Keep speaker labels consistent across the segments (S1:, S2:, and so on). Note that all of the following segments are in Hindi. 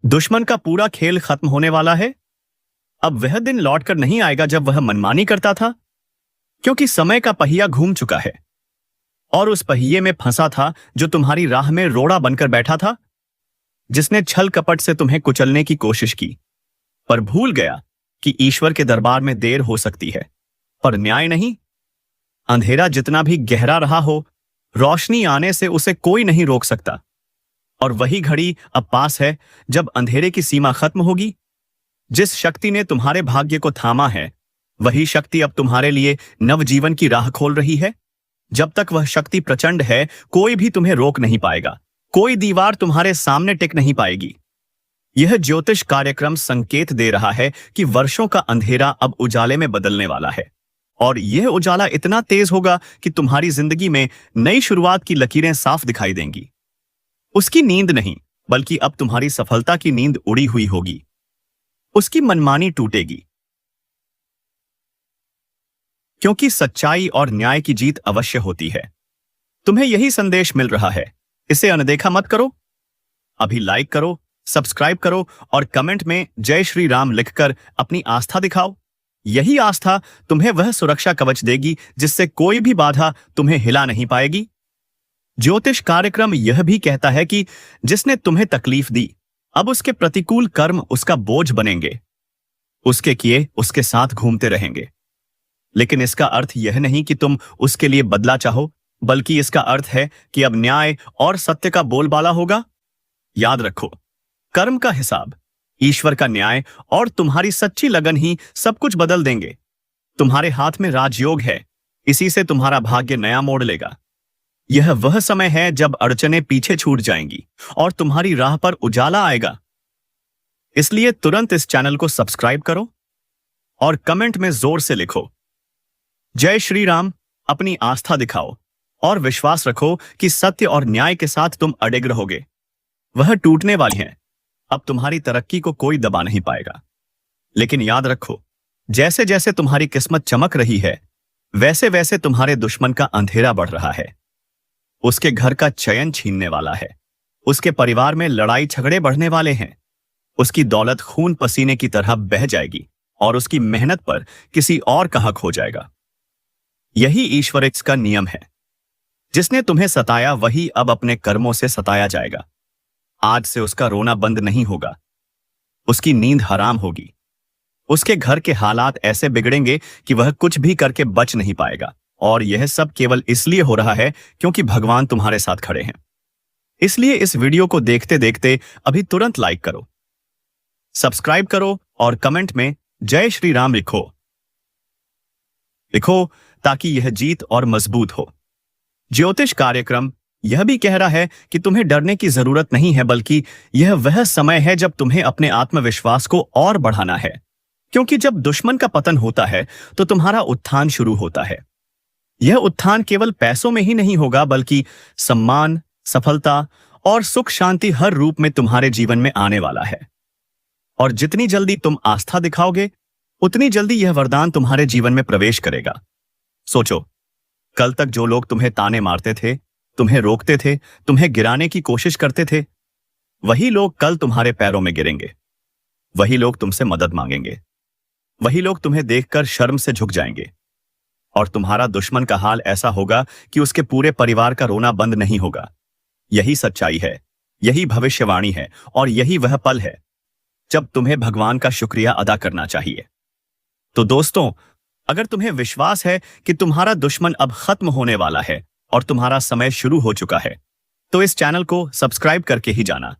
S1: दुश्मन का पूरा खेल खत्म होने वाला है। अब वह दिन लौटकर नहीं आएगा जब वह मनमानी करता था, क्योंकि समय का पहिया घूम चुका है और उस पहिए में फंसा था जो तुम्हारी राह में रोड़ा बनकर बैठा था, जिसने छल कपट से तुम्हें कुचलने की कोशिश की, पर भूल गया कि ईश्वर के दरबार में देर हो सकती है पर न्याय नहीं। अंधेरा जितना भी गहरा रहा हो, रोशनी आने से उसे कोई नहीं रोक सकता। और वही घड़ी अब पास है जब अंधेरे की सीमा खत्म होगी। जिस शक्ति ने तुम्हारे भाग्य को थामा है, वही शक्ति अब तुम्हारे लिए नवजीवन की राह खोल रही है। जब तक वह शक्ति प्रचंड है, कोई भी तुम्हें रोक नहीं पाएगा, कोई दीवार तुम्हारे सामने टिक नहीं पाएगी। यह ज्योतिष कार्यक्रम संकेत दे रहा है कि वर्षों का अंधेरा अब उजाले में बदलने वाला है, और यह उजाला इतना तेज होगा कि तुम्हारी जिंदगी में नई शुरुआत की लकीरें साफ दिखाई देंगी। उसकी नींद नहीं, बल्कि अब तुम्हारी सफलता की नींद उड़ी हुई होगी। उसकी मनमानी टूटेगी, क्योंकि सच्चाई और न्याय की जीत अवश्य होती है। तुम्हें यही संदेश मिल रहा है, इसे अनदेखा मत करो। अभी लाइक करो, सब्सक्राइब करो और कमेंट में जय श्री राम लिखकर अपनी आस्था दिखाओ। यही आस्था तुम्हें वह सुरक्षा कवच देगी जिससे कोई भी बाधा तुम्हें हिला नहीं पाएगी। ज्योतिष कार्यक्रम यह भी कहता है कि जिसने तुम्हें तकलीफ दी, अब उसके प्रतिकूल कर्म उसका बोझ बनेंगे, उसके किए उसके साथ घूमते रहेंगे। लेकिन इसका अर्थ यह नहीं कि तुम उसके लिए बदला चाहो, बल्कि इसका अर्थ है कि अब न्याय और सत्य का बोलबाला होगा। याद रखो, कर्म का हिसाब, ईश्वर का न्याय और तुम्हारी सच्ची लगन ही सब कुछ बदल देंगे। तुम्हारे हाथ में राजयोग है, इसी से तुम्हारा भाग्य नया मोड़ लेगा। यह वह समय है जब अड़चनें पीछे छूट जाएंगी और तुम्हारी राह पर उजाला आएगा। इसलिए तुरंत इस चैनल को सब्सक्राइब करो और कमेंट में जोर से लिखो जय श्री राम। अपनी आस्था दिखाओ और विश्वास रखो कि सत्य और न्याय के साथ तुम अडिग रहोगे। वह टूटने वाली हैं, अब तुम्हारी तरक्की को कोई दबा नहीं पाएगा। लेकिन याद रखो, जैसे जैसे तुम्हारी किस्मत चमक रही है, वैसे वैसे तुम्हारे दुश्मन का अंधेरा बढ़ रहा है। उसके घर का चयन छीनने वाला है, उसके परिवार में लड़ाई झगड़े बढ़ने वाले हैं, उसकी दौलत खून पसीने की तरह बह जाएगी और उसकी मेहनत पर किसी और का हक हो जाएगा। यही ईश्वर का नियम है। जिसने तुम्हें सताया वही अब अपने कर्मों से सताया जाएगा। आज से उसका रोना बंद नहीं होगा, उसकी नींद हराम होगी। उसके घर के हालात ऐसे बिगड़ेंगे कि वह कुछ भी करके बच नहीं पाएगा, और यह सब केवल इसलिए हो रहा है क्योंकि भगवान तुम्हारे साथ खड़े हैं। इसलिए इस वीडियो को देखते देखते अभी तुरंत लाइक करो, सब्सक्राइब करो और कमेंट में जय श्री राम लिखो ताकि यह जीत और मजबूत हो। ज्योतिष कार्यक्रम यह भी कह रहा है कि तुम्हें डरने की जरूरत नहीं है, बल्कि यह वह समय है जब तुम्हें अपने आत्मविश्वास को और बढ़ाना है। क्योंकि जब दुश्मन का पतन होता है तो तुम्हारा उत्थान शुरू होता है। यह उत्थान केवल पैसों में ही नहीं होगा, बल्कि सम्मान, सफलता और सुख शांति हर रूप में तुम्हारे जीवन में आने वाला है। और जितनी जल्दी तुम आस्था दिखाओगे, उतनी जल्दी यह वरदान तुम्हारे जीवन में प्रवेश करेगा। सोचो, कल तक जो लोग तुम्हें ताने मारते थे, तुम्हें रोकते थे, तुम्हें गिराने की कोशिश करते थे, वही लोग कल तुम्हारे पैरों में गिरेंगे। वही लोग तुमसे मदद मांगेंगे। वही लोग तुम्हें देखकर शर्म से झुक जाएंगे। और तुम्हारा दुश्मन का हाल ऐसा होगा कि उसके पूरे परिवार का रोना बंद नहीं होगा। यही सच्चाई है, यही भविष्यवाणी है, और यही वह पल है जब तुम्हें भगवान का शुक्रिया अदा करना चाहिए। तो दोस्तों, अगर तुम्हें विश्वास है कि तुम्हारा दुश्मन अब खत्म होने वाला है और तुम्हारा समय शुरू हो चुका है, तो इस चैनल को सब्सक्राइब करके ही जाना,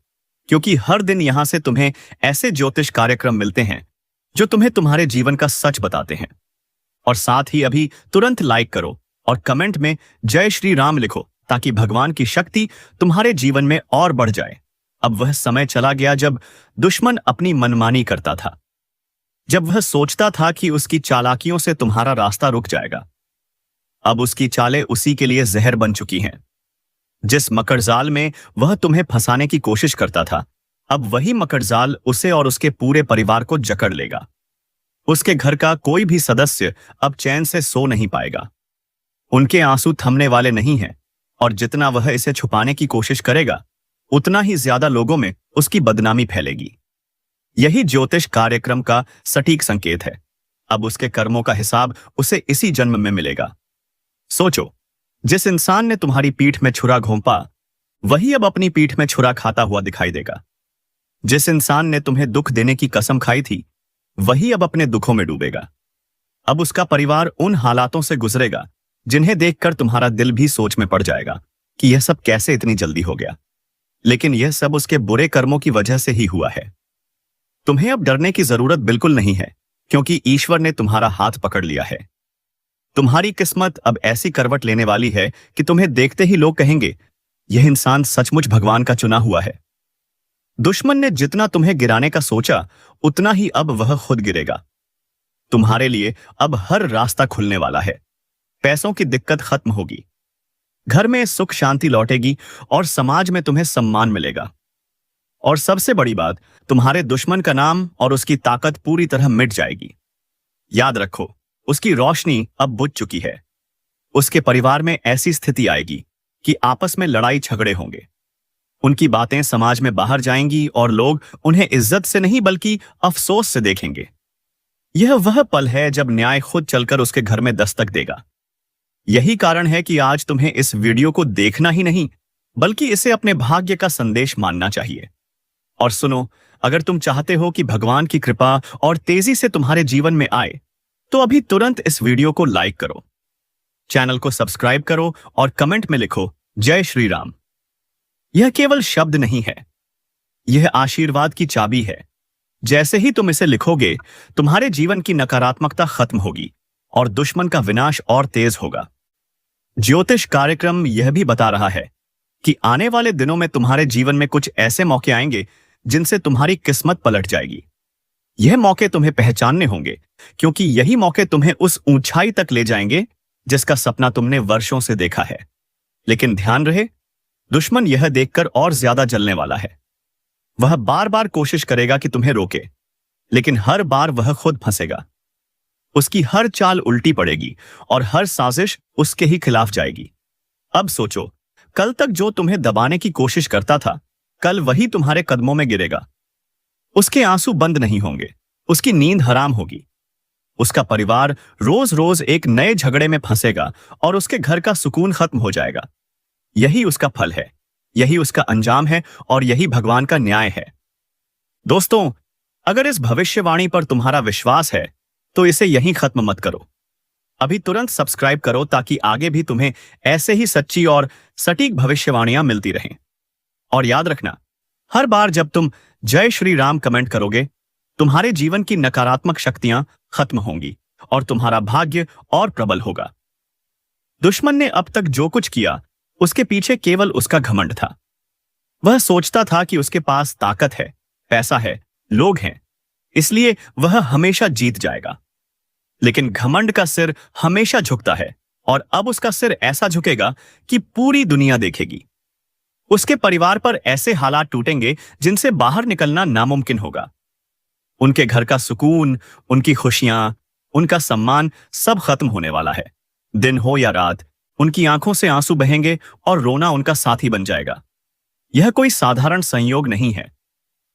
S1: क्योंकि हर दिन यहां से तुम्हें ऐसे ज्योतिष कार्यक्रम मिलते हैं जो तुम्हें तुम्हारे जीवन का सच बताते हैं। और साथ ही अभी तुरंत लाइक करो और कमेंट में जय श्री राम लिखो, ताकि भगवान की शक्ति तुम्हारे जीवन में और बढ़ जाए। अब वह समय चला गया जब दुश्मन अपनी मनमानी करता था, जब वह सोचता था कि उसकी चालाकियों से तुम्हारा रास्ता रुक जाएगा। अब उसकी चालें उसी के लिए जहर बन चुकी हैं। जिस मकड़जाल में वह तुम्हें फंसाने की कोशिश करता था, अब वही मकड़जाल उसे और उसके पूरे परिवार को जकड़ लेगा। उसके घर का कोई भी सदस्य अब चैन से सो नहीं पाएगा। उनके आंसू थमने वाले नहीं हैं, और जितना वह इसे छुपाने की कोशिश करेगा, उतना ही ज्यादा लोगों में उसकी बदनामी फैलेगी। यही ज्योतिष कार्यक्रम का सटीक संकेत है। अब उसके कर्मों का हिसाब उसे इसी जन्म में मिलेगा। सोचो, जिस इंसान ने तुम्हारी पीठ में छुरा घोंपा, वही अब अपनी पीठ में छुरा खाता हुआ दिखाई देगा। जिस इंसान ने तुम्हें दुख देने की कसम खाई थी, वही अब अपने दुखों में डूबेगा। अब उसका परिवार उन हालातों से गुजरेगा जिन्हें देखकर तुम्हारा दिल भी सोच में पड़ जाएगा कि यह सब कैसे इतनी जल्दी हो गया। लेकिन यह सब उसके बुरे कर्मों की वजह से ही हुआ है। तुम्हें अब डरने की जरूरत बिल्कुल नहीं है, क्योंकि ईश्वर ने तुम्हारा हाथ पकड़ लिया है। तुम्हारी किस्मत अब ऐसी करवट लेने वाली है कि तुम्हें देखते ही लोग कहेंगे, यह इंसान सचमुच भगवान का चुना हुआ है। दुश्मन ने जितना तुम्हें गिराने का सोचा, उतना ही अब वह खुद गिरेगा। तुम्हारे लिए अब हर रास्ता खुलने वाला है। पैसों की दिक्कत खत्म होगी, घर में सुख शांति लौटेगी और समाज में तुम्हें सम्मान मिलेगा। और सबसे बड़ी बात, तुम्हारे दुश्मन का नाम और उसकी ताकत पूरी तरह मिट जाएगी। याद रखो, उसकी रोशनी अब बुझ चुकी है। उसके परिवार में ऐसी स्थिति आएगी कि आपस में लड़ाई झगड़े होंगे। उनकी बातें समाज में बाहर जाएंगी और लोग उन्हें इज्जत से नहीं बल्कि अफसोस से देखेंगे। यह वह पल है जब न्याय खुद चलकर उसके घर में दस्तक देगा। यही कारण है कि आज तुम्हें इस वीडियो को देखना ही नहीं, बल्कि इसे अपने भाग्य का संदेश मानना चाहिए। और सुनो, अगर तुम चाहते हो कि भगवान की कृपा और तेजी से तुम्हारे जीवन में आए, तो अभी तुरंत इस वीडियो को लाइक करो, चैनल को सब्सक्राइब करो और कमेंट में लिखो जय श्री राम। यह केवल शब्द नहीं है, यह आशीर्वाद की चाबी है। जैसे ही तुम इसे लिखोगे, तुम्हारे जीवन की नकारात्मकता खत्म होगी और दुश्मन का विनाश और तेज होगा। ज्योतिष कार्यक्रम यह भी बता रहा है कि आने वाले दिनों में तुम्हारे जीवन में कुछ ऐसे मौके आएंगे जिनसे तुम्हारी किस्मत पलट जाएगी। यह मौके तुम्हें पहचानने होंगे, क्योंकि यही मौके तुम्हें उस ऊंचाई तक ले जाएंगे जिसका सपना तुमने वर्षों से देखा है। लेकिन ध्यान रहे, दुश्मन यह देखकर और ज्यादा जलने वाला है। वह बार बार कोशिश करेगा कि तुम्हें रोके, लेकिन हर बार वह खुद फंसेगा। उसकी हर चाल उल्टी पड़ेगी और हर साजिश उसके ही खिलाफ जाएगी। अब सोचो, कल तक जो तुम्हें दबाने की कोशिश करता था, कल वही तुम्हारे कदमों में गिरेगा। उसके आंसू बंद नहीं होंगे, उसकी नींद हराम होगी। उसका परिवार रोज रोज एक नए झगड़े में फंसेगा और उसके घर का सुकून खत्म हो जाएगा। यही उसका फल है, यही उसका अंजाम है और यही भगवान का न्याय है। दोस्तों, अगर इस भविष्यवाणी पर तुम्हारा विश्वास है, तो इसे यहीं खत्म मत करो। अभी तुरंत सब्सक्राइब करो ताकि आगे भी तुम्हें ऐसे ही सच्ची और सटीक भविष्यवाणियां मिलती रहें। और याद रखना, हर बार जब तुम जय श्री राम कमेंट करोगे, तुम्हारे जीवन की नकारात्मक शक्तियां खत्म होंगी और तुम्हारा भाग्य और प्रबल होगा। दुश्मन ने अब तक जो कुछ किया, उसके पीछे केवल उसका घमंड था। वह सोचता था कि उसके पास ताकत है, पैसा है, लोग हैं, इसलिए वह हमेशा जीत जाएगा। लेकिन घमंड का सिर हमेशा झुकता है और अब उसका सिर ऐसा झुकेगा कि पूरी दुनिया देखेगी। उसके परिवार पर ऐसे हालात टूटेंगे जिनसे बाहर निकलना नामुमकिन होगा। उनके घर का सुकून, उनकी खुशियां, उनका सम्मान सब खत्म होने वाला है। दिन हो या रात, उनकी आंखों से आंसू बहेंगे और रोना उनका साथी बन जाएगा। यह कोई साधारण संयोग नहीं है,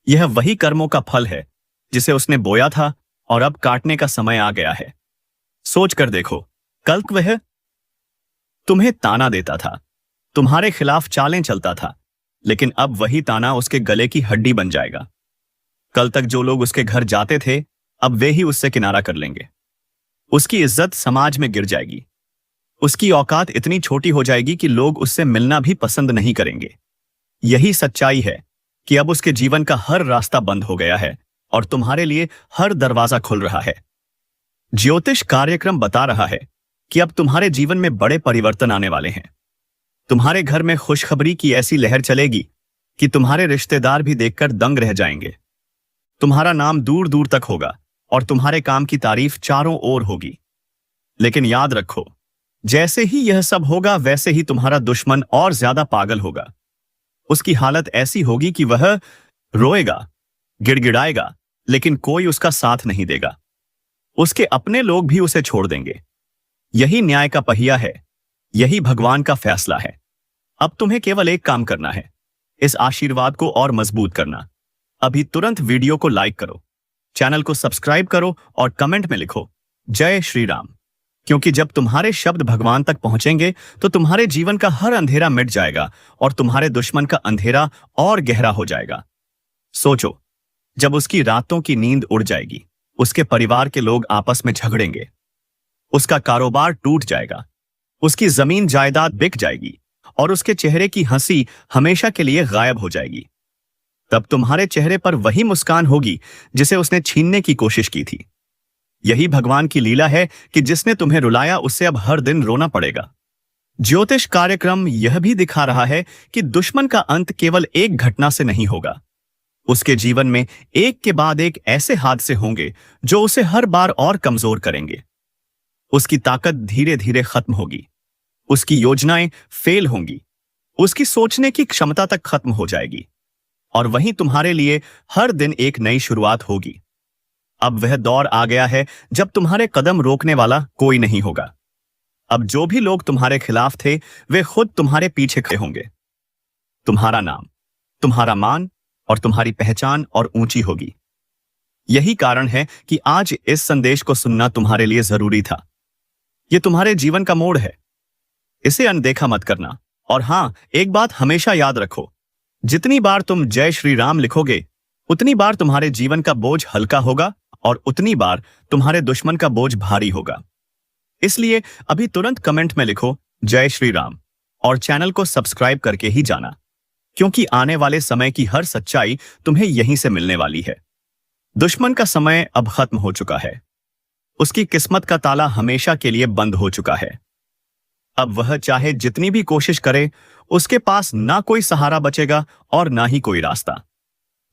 S1: यह वही कर्मों का फल है जिसे उसने बोया था और अब काटने का समय आ गया है। सोच कर देखो, कल वह तुम्हें ताना देता था, तुम्हारे खिलाफ चालें चलता था, लेकिन अब वही ताना उसके गले की हड्डी बन जाएगा। कल तक जो लोग उसके घर जाते थे, अब वे ही उससे किनारा कर लेंगे। उसकी इज्जत समाज में गिर जाएगी। उसकी औकात इतनी छोटी हो जाएगी कि लोग उससे मिलना भी पसंद नहीं करेंगे। यही सच्चाई है कि अब उसके जीवन का हर रास्ता बंद हो गया है और तुम्हारे लिए हर दरवाजा खुल रहा है। ज्योतिष कार्यक्रम बता रहा है कि अब तुम्हारे जीवन में बड़े परिवर्तन आने वाले हैं। तुम्हारे घर में खुशखबरी की ऐसी लहर चलेगी कि तुम्हारे रिश्तेदार भी देखकर दंग रह जाएंगे। तुम्हारा नाम दूर दूर तक होगा और तुम्हारे काम की तारीफ चारों ओर होगी। लेकिन याद रखो, जैसे ही यह सब होगा, वैसे ही तुम्हारा दुश्मन और ज्यादा पागल होगा। उसकी हालत ऐसी होगी कि वह रोएगा, गिड़गिड़ाएगा, लेकिन कोई उसका साथ नहीं देगा। उसके अपने लोग भी उसे छोड़ देंगे। यही न्याय का पहिया है, यही भगवान का फैसला है। अब तुम्हें केवल एक काम करना है, इस आशीर्वाद को और मजबूत करना। अभी तुरंत वीडियो को लाइक करो, चैनल को सब्सक्राइब करो और कमेंट में लिखो जय श्री राम। क्योंकि जब तुम्हारे शब्द भगवान तक पहुंचेंगे तो तुम्हारे जीवन का हर अंधेरा मिट जाएगा और तुम्हारे दुश्मन का अंधेरा और गहरा हो जाएगा। सोचो, जब उसकी रातों की नींद उड़ जाएगी, उसके परिवार के लोग आपस में झगड़ेंगे, उसका कारोबार टूट जाएगा, उसकी जमीन जायदाद बिक जाएगी और उसके चेहरे की हंसी हमेशा के लिए गायब हो जाएगी। तब तुम्हारे चेहरे पर वही मुस्कान होगी जिसे उसने छीनने की कोशिश की थी। यही भगवान की लीला है कि जिसने तुम्हें रुलाया उससे अब हर दिन रोना पड़ेगा। ज्योतिष कार्यक्रम यह भी दिखा रहा है कि दुश्मन का अंत केवल एक घटना से नहीं होगा। उसके जीवन में एक के बाद एक ऐसे हादसे होंगे जो उसे हर बार और कमजोर करेंगे। उसकी ताकत धीरे धीरे खत्म होगी, उसकी योजनाएं फेल होंगी, उसकी सोचने की क्षमता तक खत्म हो जाएगी और वहीं तुम्हारे लिए हर दिन एक नई शुरुआत होगी। अब वह दौर आ गया है जब तुम्हारे कदम रोकने वाला कोई नहीं होगा। अब जो भी लोग तुम्हारे खिलाफ थे वे खुद तुम्हारे पीछे खड़े होंगे। तुम्हारा नाम, तुम्हारा मान और तुम्हारी पहचान और ऊंची होगी। यही कारण है कि आज इस संदेश को सुनना तुम्हारे लिए जरूरी था। यह तुम्हारे जीवन का मोड़ है, इसे अनदेखा मत करना। और हां, एक बात हमेशा याद रखो, जितनी बार तुम जय श्री राम लिखोगे उतनी बार तुम्हारे जीवन का बोझ हल्का होगा और उतनी बार तुम्हारे दुश्मन का बोझ भारी होगा। इसलिए अभी तुरंत कमेंट में लिखो जय श्री राम और चैनल को सब्सक्राइब करके ही जाना, क्योंकि आने वाले समय की हर सच्चाई तुम्हें यहीं से मिलने वाली है। दुश्मन का समय अब खत्म हो चुका है, उसकी किस्मत का ताला हमेशा के लिए बंद हो चुका है। अब वह चाहे जितनी भी कोशिश करे, उसके पास ना कोई सहारा बचेगा और ना ही कोई रास्ता।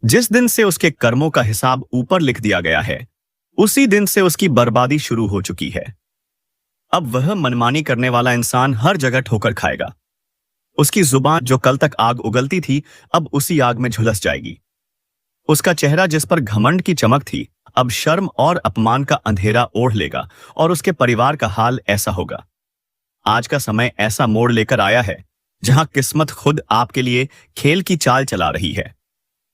S1: जिस दिन से उसके कर्मों का हिसाब ऊपर लिख दिया गया है, उसी दिन से उसकी बर्बादी शुरू हो चुकी है। अब वह मनमानी करने वाला इंसान हर जगह ठोकर खाएगा। उसकी जुबान जो कल तक आग उगलती थी, अब उसी आग में झुलस जाएगी। उसका चेहरा जिस पर घमंड की चमक थी, अब शर्म और अपमान का अंधेरा ओढ़ लेगा और उसके परिवार का हाल ऐसा होगा। आज का समय ऐसा मोड़ लेकर आया है जहां किस्मत खुद आपके लिए खेल की चाल चला रही है।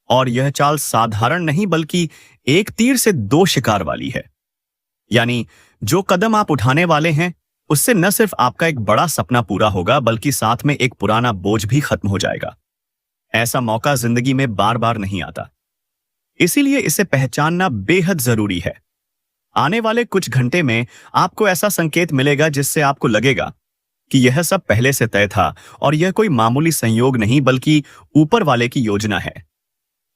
S1: और यह चाल साधारण नहीं बल्कि एक तीर से दो शिकार वाली है। यानी जो कदम आप उठाने वाले हैं उससे न सिर्फ आपका एक बड़ा सपना पूरा होगा बल्कि साथ में एक पुराना बोझ भी खत्म हो जाएगा। ऐसा मौका जिंदगी में बार बार नहीं आता, इसीलिए इसे पहचानना बेहद जरूरी है। आने वाले कुछ घंटे में आपको ऐसा संकेत मिलेगा जिससे आपको लगेगा कि यह सब पहले से तय था और यह कोई मामूली संयोग नहीं बल्कि ऊपर वाले की योजना है।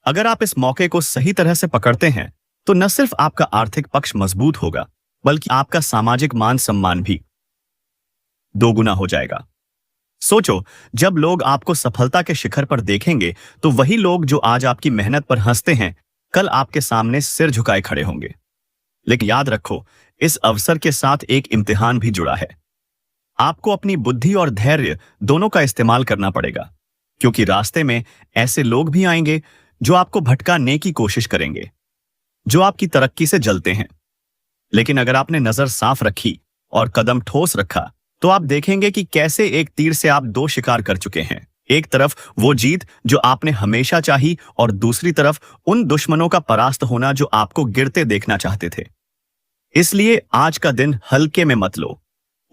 S1: अगर आप इस मौके को सही तरह से पकड़ते हैं तो न सिर्फ आपका आर्थिक पक्ष मजबूत होगा बल्कि आपका सामाजिक मान सम्मान भी दोगुना हो जाएगा। सोचो, जब लोग आपको सफलता के शिखर पर देखेंगे तो वही लोग जो आज आपकी मेहनत पर हंसते हैं कल आपके सामने सिर झुकाए खड़े होंगे। लेकिन याद रखो, इस अवसर के साथ एक इम्तिहान भी जुड़ा है। आपको अपनी बुद्धि और धैर्य दोनों का इस्तेमाल करना पड़ेगा, क्योंकि रास्ते में ऐसे लोग भी आएंगे जो आपको भटकाने की कोशिश करेंगे, जो आपकी तरक्की से जलते हैं। लेकिन अगर आपने नजर साफ रखी और कदम ठोस रखा तो आप देखेंगे कि कैसे एक तीर से आप दो शिकार कर चुके हैं। एक तरफ वो जीत जो आपने हमेशा चाही और दूसरी तरफ उन दुश्मनों का परास्त होना जो आपको गिरते देखना चाहते थे। इसलिए आज का दिन हल्के में मत लो।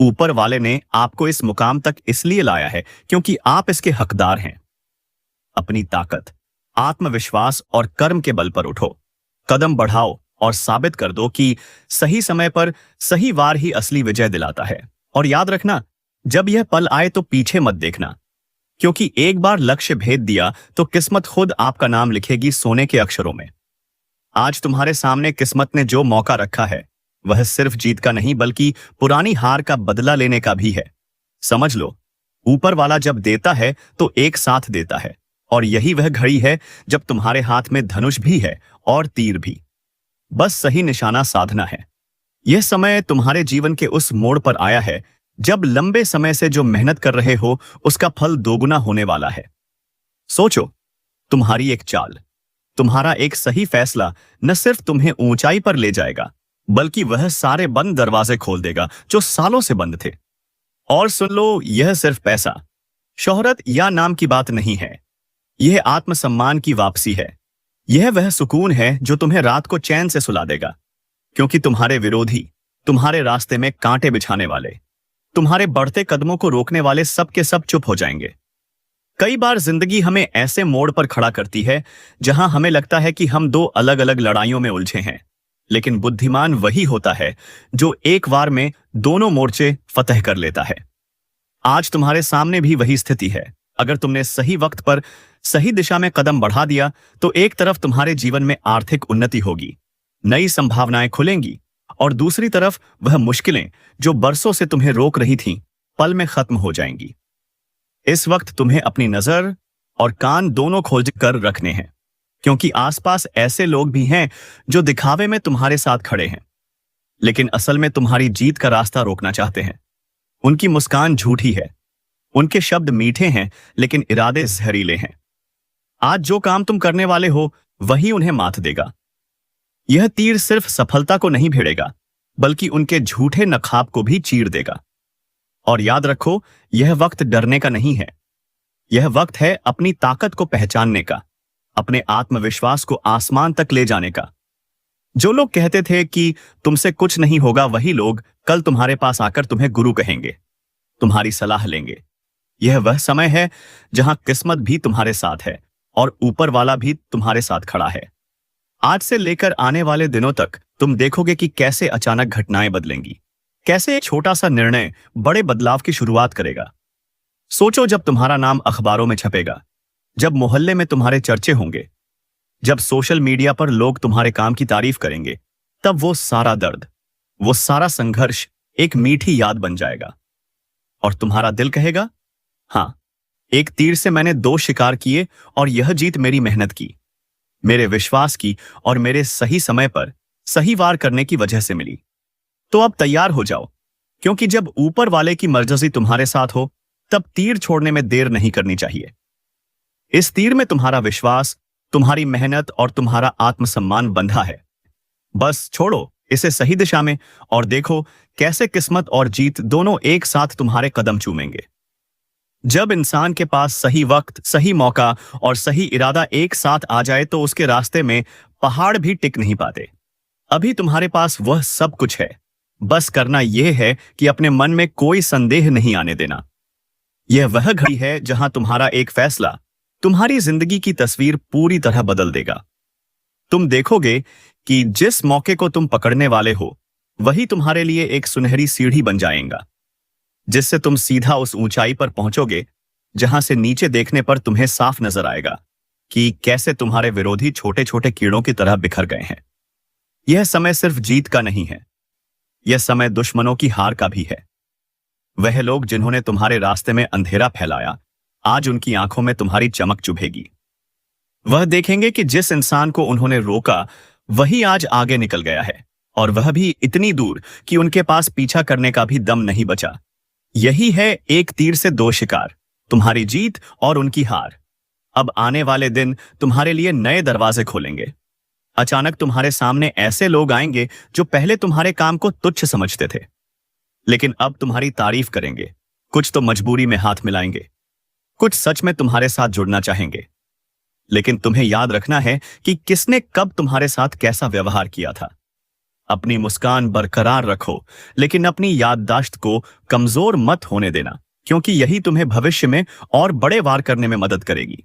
S1: ऊपर वाले ने आपको इस मुकाम तक इसलिए लाया है क्योंकि आप इसके हकदार हैं। अपनी ताकत, आत्मविश्वास और कर्म के बल पर उठो, कदम बढ़ाओ और साबित कर दो कि सही समय पर सही वार ही असली विजय दिलाता है। और याद रखना, जब यह पल आए तो पीछे मत देखना, क्योंकि एक बार लक्ष्य भेद दिया तो किस्मत खुद आपका नाम लिखेगी सोने के अक्षरों में। आज तुम्हारे सामने किस्मत ने जो मौका रखा है वह सिर्फ जीत का नहीं बल्कि पुरानी हार का बदला लेने का भी है। समझ लो, ऊपर वाला जब देता है तो एक साथ देता है, और यही वह घड़ी है जब तुम्हारे हाथ में धनुष भी है और तीर भी। बस सही निशाना साधना है। यह समय तुम्हारे जीवन के उस मोड़ पर आया है जब लंबे समय से जो मेहनत कर रहे हो उसका फल दोगुना होने वाला है। सोचो, तुम्हारी एक चाल, तुम्हारा एक सही फैसला न सिर्फ तुम्हें ऊंचाई पर ले जाएगा बल्कि वह सारे बंद दरवाजे खोल देगा जो सालों से बंद थे। और सुन लो, यह सिर्फ पैसा, शोहरत या नाम की बात नहीं है। यह आत्मसम्मान की वापसी है। यह वह सुकून है जो तुम्हें रात को चैन से सुला देगा, क्योंकि तुम्हारे विरोधी, तुम्हारे रास्ते में कांटे बिछाने वाले, तुम्हारे बढ़ते कदमों को रोकने वाले सब के सब चुप हो जाएंगे। कई बार जिंदगी हमें ऐसे मोड़ पर खड़ा करती है जहां हमें लगता है कि हम दो अलग अलग लड़ाइयों में उलझे हैं, लेकिन बुद्धिमान वही होता है जो एक बार में दोनों मोर्चे फतह कर लेता है। आज तुम्हारे सामने भी वही स्थिति है। अगर तुमने सही वक्त पर सही दिशा में कदम बढ़ा दिया तो एक तरफ तुम्हारे जीवन में आर्थिक उन्नति होगी, नई संभावनाएं खुलेंगी, और दूसरी तरफ वह मुश्किलें जो बरसों से तुम्हें रोक रही थीं, पल में खत्म हो जाएंगी। इस वक्त तुम्हें अपनी नजर और कान दोनों खोल कर रखने हैं, क्योंकि आसपास ऐसे लोग भी हैं जो दिखावे में तुम्हारे साथ खड़े हैं, लेकिन असल में तुम्हारी जीत का रास्ता रोकना चाहते हैं। उनकी मुस्कान झूठी है, उनके शब्द मीठे हैं, लेकिन इरादे जहरीले हैं। आज जो काम तुम करने वाले हो वही उन्हें मात देगा। यह तीर सिर्फ सफलता को नहीं भिड़ेगा, बल्कि उनके झूठे नखाब को भी चीर देगा। और याद रखो, यह वक्त डरने का नहीं है। यह वक्त है अपनी ताकत को पहचानने का, अपने आत्मविश्वास को आसमान तक ले जाने का। जो लोग कहते थे कि तुमसे कुछ नहीं होगा, वही लोग कल तुम्हारे पास आकर तुम्हें गुरु कहेंगे, तुम्हारी सलाह लेंगे। यह वह समय है जहां किस्मत भी तुम्हारे साथ है और ऊपर वाला भी तुम्हारे साथ खड़ा है। आज से लेकर आने वाले दिनों तक तुम देखोगे कि कैसे अचानक घटनाएं बदलेंगी, कैसे एक छोटा सा निर्णय बड़े बदलाव की शुरुआत करेगा। सोचो, जब तुम्हारा नाम अखबारों में छपेगा, जब मोहल्ले में तुम्हारे चर्चे होंगे, जब सोशल मीडिया पर लोग तुम्हारे काम की तारीफ करेंगे, तब वो सारा दर्द, वो सारा संघर्ष एक मीठी याद बन जाएगा। और तुम्हारा दिल कहेगा, हाँ, एक तीर से मैंने दो शिकार किए और यह जीत मेरी मेहनत की, मेरे विश्वास की और मेरे सही समय पर सही वार करने की वजह से मिली। तो अब तैयार हो जाओ, क्योंकि जब ऊपर वाले की मर्जी तुम्हारे साथ हो, तब तीर छोड़ने में देर नहीं करनी चाहिए। इस तीर में तुम्हारा विश्वास, तुम्हारी मेहनत और तुम्हारा आत्मसम्मान बंधा है। बस छोड़ो इसे सही दिशा में और देखो कैसे किस्मत और जीत दोनों एक साथ तुम्हारे कदम चूमेंगे। जब इंसान के पास सही वक्त, सही मौका और सही इरादा एक साथ आ जाए तो उसके रास्ते में पहाड़ भी टिक नहीं पाते। अभी तुम्हारे पास वह सब कुछ है, बस करना यह है कि अपने मन में कोई संदेह नहीं आने देना। यह वह घड़ी है जहां तुम्हारा एक फैसला तुम्हारी जिंदगी की तस्वीर पूरी तरह बदल देगा। तुम देखोगे कि जिस मौके को तुम पकड़ने वाले हो वही तुम्हारे लिए एक सुनहरी सीढ़ी बन जाएगा, जिससे तुम सीधा उस ऊंचाई पर पहुंचोगे जहां से नीचे देखने पर तुम्हें साफ नजर आएगा कि कैसे तुम्हारे विरोधी छोटे छोटे कीड़ों की तरह बिखर गए हैं। यह समय सिर्फ जीत का नहीं है, यह समय दुश्मनों की हार का भी है। वह लोग जिन्होंने तुम्हारे रास्ते में अंधेरा फैलाया, आज उनकी आंखों में तुम्हारी चमक चुभेगी। वह देखेंगे कि जिस इंसान को उन्होंने रोका वही आज आगे निकल गया है, और वह भी इतनी दूर कि उनके पास पीछा करने का भी दम नहीं बचा। यही है एक तीर से दो शिकार, तुम्हारी जीत और उनकी हार। अब आने वाले दिन तुम्हारे लिए नए दरवाजे खोलेंगे। अचानक तुम्हारे सामने ऐसे लोग आएंगे जो पहले तुम्हारे काम को तुच्छ समझते थे, लेकिन अब तुम्हारी तारीफ करेंगे। कुछ तो मजबूरी में हाथ मिलाएंगे, कुछ सच में तुम्हारे साथ जुड़ना चाहेंगे। लेकिन तुम्हें याद रखना है कि किसने कब तुम्हारे साथ कैसा व्यवहार किया था। अपनी मुस्कान बरकरार रखो, लेकिन अपनी याददाश्त को कमजोर मत होने देना, क्योंकि यही तुम्हें भविष्य में और बड़े वार करने में मदद करेगी।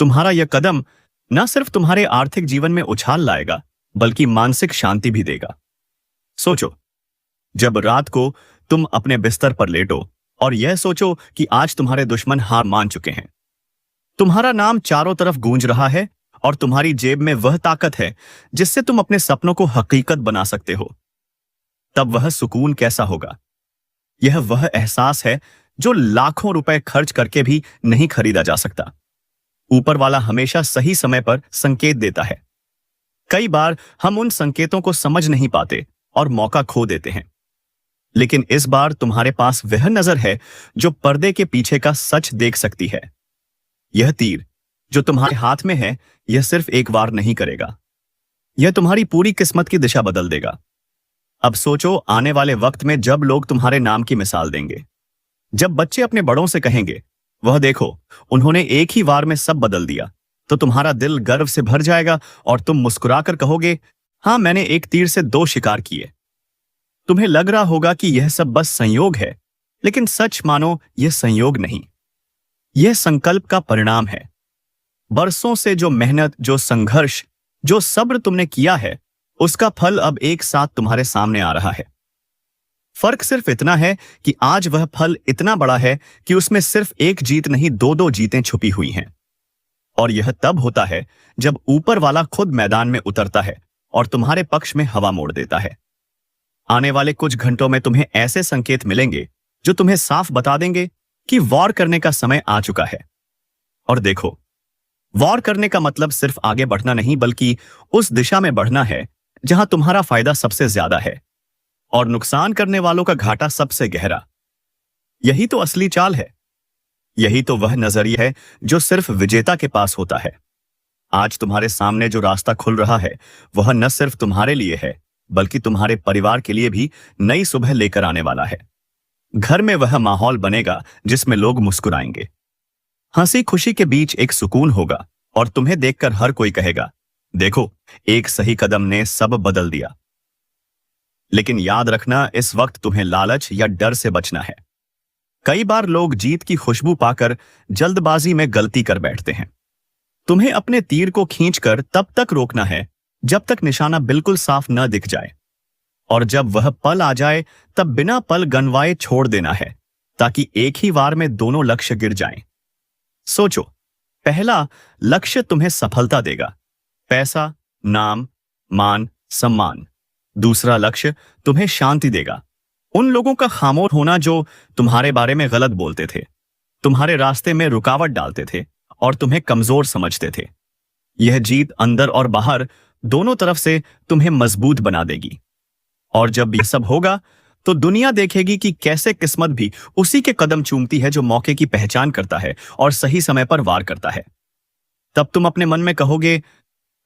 S1: तुम्हारा यह कदम न सिर्फ तुम्हारे आर्थिक जीवन में उछाल लाएगा, बल्कि मानसिक शांति भी देगा। सोचो, जब रात को तुम अपने बिस्तर पर लेटो और यह सोचो कि आज तुम्हारे दुश्मन हार मान चुके हैं, तुम्हारा नाम चारों तरफ गूंज रहा है और तुम्हारी जेब में वह ताकत है जिससे तुम अपने सपनों को हकीकत बना सकते हो, तब वह सुकून कैसा होगा। यह वह एहसास है जो लाखों रुपए खर्च करके भी नहीं खरीदा जा सकता। ऊपर वाला हमेशा सही समय पर संकेत देता है। कई बार हम उन संकेतों को समझ नहीं पाते और मौका खो देते हैं, लेकिन इस बार तुम्हारे पास वह नजर है जो पर्दे के पीछे का सच देख सकती है। यह तीर जो तुम्हारे हाथ में है, यह सिर्फ एक वार नहीं करेगा, यह तुम्हारी पूरी किस्मत की दिशा बदल देगा। अब सोचो, आने वाले वक्त में जब लोग तुम्हारे नाम की मिसाल देंगे, जब बच्चे अपने बड़ों से कहेंगे, वह देखो, उन्होंने एक ही वार में सब बदल दिया। तो तुम्हारा दिल गर्व से भर जाएगा और तुम मुस्कुराकर कहोगे, हाँ, मैंने एक तीर से दो शिकार किए। तुम्हें लग रहा होगा कि यह सब बस संयोग है, लेकिन सच मानो यह संयोग नहीं, यह संकल्प का परिणाम है। बरसों से जो मेहनत, जो संघर्ष, जो सब्र तुमने किया है, उसका फल अब एक साथ तुम्हारे सामने आ रहा है। फर्क सिर्फ इतना है कि आज वह फल इतना बड़ा है कि उसमें सिर्फ एक जीत नहीं, दो दो जीतें छुपी हुई हैं। और यह तब होता है जब ऊपर वाला खुद मैदान में उतरता है और तुम्हारे पक्ष में हवा मोड़ देता है। आने वाले कुछ घंटों में तुम्हें ऐसे संकेत मिलेंगे जो तुम्हें साफ बता देंगे कि वॉर करने का समय आ चुका है। और देखो, वॉर करने का मतलब सिर्फ आगे बढ़ना नहीं, बल्कि उस दिशा में बढ़ना है जहां तुम्हारा फायदा सबसे ज्यादा है और नुकसान करने वालों का घाटा सबसे गहरा। यही तो असली चाल है। यही तो वह नजरिया है जो सिर्फ विजेता के पास होता है। आज तुम्हारे सामने जो रास्ता खुल रहा है, वह न सिर्फ तुम्हारे लिए है, बल्कि तुम्हारे परिवार के लिए भी नई सुबह लेकर आने वाला है। घर में वह माहौल बनेगा जिसमें लोग मुस्कुराएंगे, हंसी खुशी के बीच एक सुकून होगा और तुम्हें देखकर हर कोई कहेगा, देखो, एक सही कदम ने सब बदल दिया। लेकिन याद रखना, इस वक्त तुम्हें लालच या डर से बचना है। कई बार लोग जीत की खुशबू पाकर जल्दबाजी में गलती कर बैठते हैं। तुम्हें अपने तीर को खींचकर तब तक रोकना है जब तक निशाना बिल्कुल साफ न दिख जाए, और जब वह पल आ जाए तब बिना पल गनवाए छोड़ देना है, ताकि एक ही वार में दोनों लक्ष्य गिर जाएं। सोचो, पहला लक्ष्य तुम्हें सफलता देगा, पैसा, नाम, मान, सम्मान। दूसरा लक्ष्य तुम्हें शांति देगा, उन लोगों का खामोश होना जो तुम्हारे बारे में गलत बोलते थे, तुम्हारे रास्ते में रुकावट डालते थे और तुम्हें कमजोर समझते थे। यह जीत अंदर और बाहर दोनों तरफ से तुम्हें मजबूत बना देगी। और जब यह सब होगा तो दुनिया देखेगी कि कैसे किस्मत भी उसी के कदम चूमती है जो मौके की पहचान करता है और सही समय पर वार करता है। तब तुम अपने मन में कहोगे,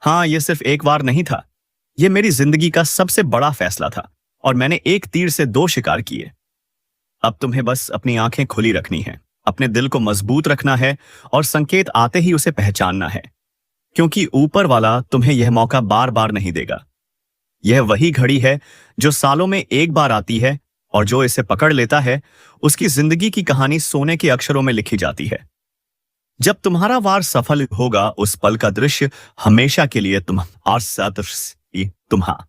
S1: हाँ, यह सिर्फ एक वार नहीं था, यह मेरी जिंदगी का सबसे बड़ा फैसला था और मैंने एक तीर से दो शिकार किए। अब तुम्हें बस अपनी आंखें खुली रखनी है, अपने दिल को मजबूत रखना है और संकेत आते ही उसे पहचानना है, क्योंकि ऊपर वाला तुम्हें यह मौका बार बार नहीं देगा। यह वही घड़ी है जो सालों में एक बार आती है, और जो इसे पकड़ लेता है उसकी जिंदगी की कहानी सोने के अक्षरों में लिखी जाती है। जब तुम्हारा वार सफल होगा, उस पल का दृश्य हमेशा के लिए तुम्हारा